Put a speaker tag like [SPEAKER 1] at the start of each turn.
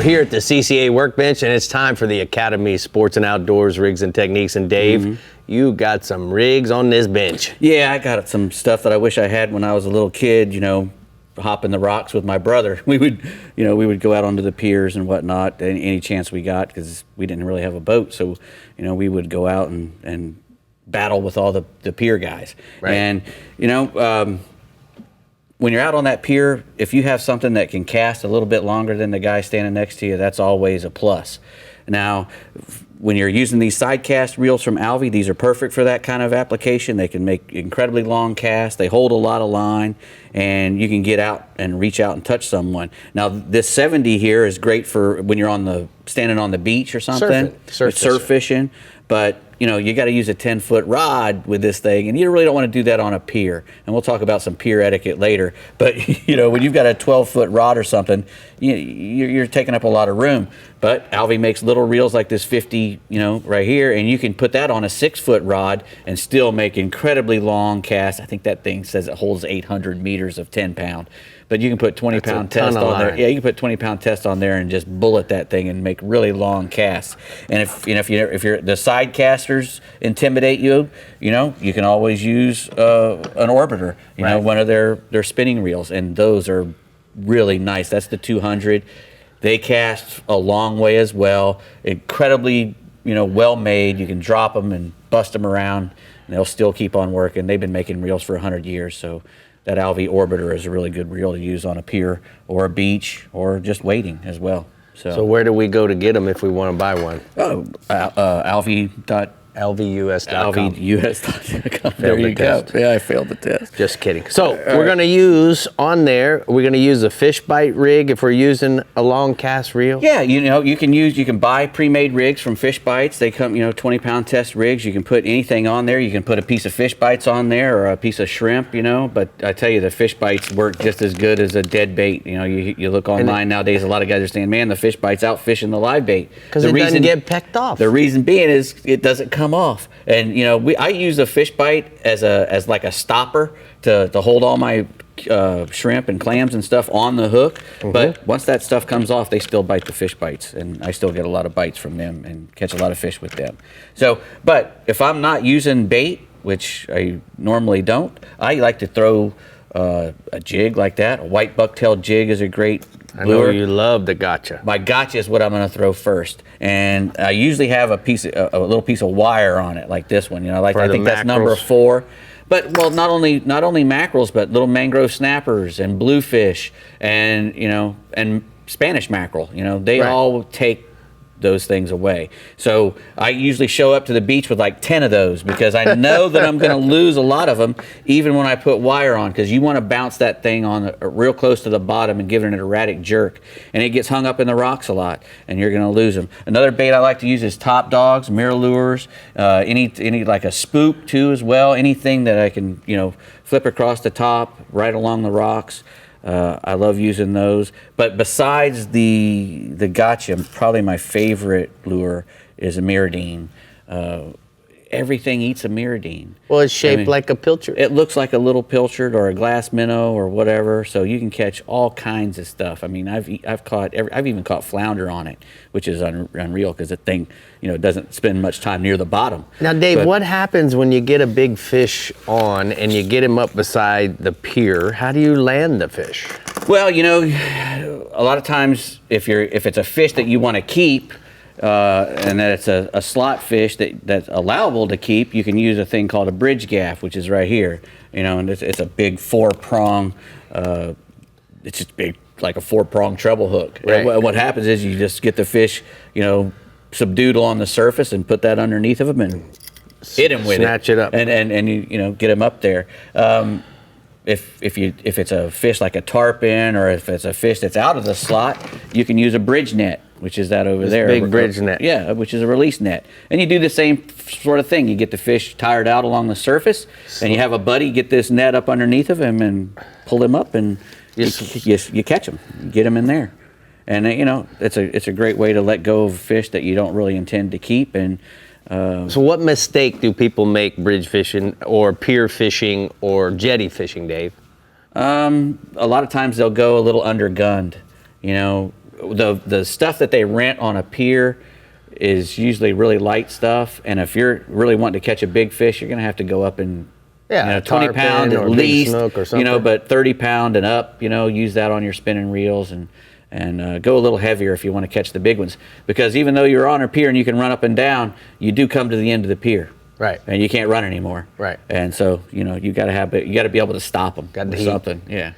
[SPEAKER 1] here at the CCA Workbench, and it's time for the Academy Sports and Outdoors Rigs and Techniques. And Dave, you got some rigs on this bench.
[SPEAKER 2] Yeah, I got some stuff that I wish I had when I was a little kid, you know, hopping the rocks with my brother. We would go out onto the piers and whatnot, any chance we got, because we didn't really have a boat. So, you know, we would go out and battle with all the pier guys. Right. And, you know, when you're out on that pier, if you have something that can cast a little bit longer than the guy standing next to you, that's always a plus. Now, when you're using these side cast reels from Alvey, these are perfect for that kind of application. They can make incredibly long casts. They hold a lot of line, and you can get out and reach out and touch someone. Now, this 70 here is great for when you're standing on the beach or something, surf fishing. But you know, you got to use a 10-foot rod with this thing, and you really don't want to do that on a pier. And we'll talk about some pier etiquette later. But you know, when you've got a 12-foot rod or something, you're taking up a lot of room. But Alvey makes little reels like this 50, you know, right here, and you can put that on a 6-foot rod and still make incredibly long casts. I think that thing says it holds 800 meters of 10-pound. But you can put 20-pound test on there. Yeah, you can put 20-pound test on there and just bullet that thing and make really long casts. And if you're the side casters intimidate you, you know, you can always use an orbiter. You know, one of their spinning reels, and those are really nice. That's the 200. They cast a long way as well. Incredibly, you know, well made. You can drop them and bust them around, and they'll still keep on working. They've been making reels for 100 years, so. That Alvey Orbiter is a really good reel to use on a pier or a beach or just wading as well.
[SPEAKER 1] So where do we go to get them if we want to buy one?
[SPEAKER 2] Alvey.com.
[SPEAKER 1] Alveyus.com.
[SPEAKER 2] There you go. Yeah, I failed the test.
[SPEAKER 1] Just kidding. So we're going to use on there, we're going to use a fish bite rig if we're using a long cast reel.
[SPEAKER 2] Yeah, you know, you can buy pre-made rigs from Fish Bites. They come, you know, 20-pound test rigs. You can put anything on there. You can put a piece of Fish Bites on there or a piece of shrimp, you know. But I tell you, the Fish Bites work just as good as a dead bait. You know, you look online nowadays, a lot of guys are saying, man, the Fish Bites out fishing the live bait.
[SPEAKER 1] Because it doesn't get pecked off.
[SPEAKER 2] The reason being is it doesn't come off. And you know, I use a fish bite as like a stopper to hold all my shrimp and clams and stuff on the hook. But once that stuff comes off, they still bite the Fish Bites, and I still get a lot of bites from them and catch a lot of fish with them. So, but if I'm not using bait, which I normally don't, I like to throw a jig like that. A white bucktail jig is a great lure. I know
[SPEAKER 1] you love the gotcha.
[SPEAKER 2] My gotcha is what I'm going to throw first, and I usually have a little piece of wire on it, like this one. You know, I think that's number 4. But well, not only mackerels, but little mangrove snappers and bluefish, and you know, and Spanish mackerel. You know, they all take those things away. So I usually show up to the beach with like 10 of those because I know that I'm going to lose a lot of them even when I put wire on, because you want to bounce that thing on real close to the bottom and give it an erratic jerk, and it gets hung up in the rocks a lot and you're going to lose them. Another bait I like to use is top dogs, mirror lures, any like a spook too as well, anything that I can, you know, flip across the top right along the rocks. I love using those. But besides the gotcha, probably my favorite lure is a mirrodine. Everything eats a mirrodine.
[SPEAKER 1] Well, it's shaped like a pilchard.
[SPEAKER 2] It looks like a little pilchard or a glass minnow or whatever. So you can catch all kinds of stuff. I mean, I've even caught flounder on it, which is unreal because the thing, you know, doesn't spend much time near the bottom.
[SPEAKER 1] Now, Dave, what happens when you get a big fish on and you get him up beside the pier? How do you land the fish?
[SPEAKER 2] Well, you know, a lot of times if it's a fish that you want to keep, and that it's a slot fish that's allowable to keep, you can use a thing called a bridge gaff, which is right here. You know, and it's a big 4-prong. It's just big, like a 4-prong treble hook. Right. And what happens is you just get the fish, you know, subdued on the surface and put that underneath of him and hit him with
[SPEAKER 1] Snatch it up.
[SPEAKER 2] And you know, get him up there. If it's a fish like a tarpon, or if it's a fish that's out of the slot, you can use a bridge net, which is that over there.
[SPEAKER 1] Big bridge net.
[SPEAKER 2] Yeah, which is a release net. And you do the same sort of thing. You get the fish tired out along the surface, and you have a buddy get this net up underneath of him and pull him up, and you catch him, get him in there. And you know, it's a great way to let go of fish that you don't really intend to keep. And
[SPEAKER 1] so what mistake do people make bridge fishing or pier fishing or jetty fishing, Dave?
[SPEAKER 2] A lot of times they'll go a little undergunned. You know, the stuff that they rent on a pier is usually really light stuff, and if you're really wanting to catch a big fish, you're going to have to go up and 20 pound at least, but 30 pound and up, use that on your spinning reels and go a little heavier if you want to catch the big ones. Because even though you're on a pier and you can run up and down, you do come to the end of the pier.
[SPEAKER 1] Right.
[SPEAKER 2] And you can't run anymore.
[SPEAKER 1] Right.
[SPEAKER 2] And so, you got to be able to stop them.
[SPEAKER 1] Got the
[SPEAKER 2] or
[SPEAKER 1] heat.
[SPEAKER 2] something. Yeah.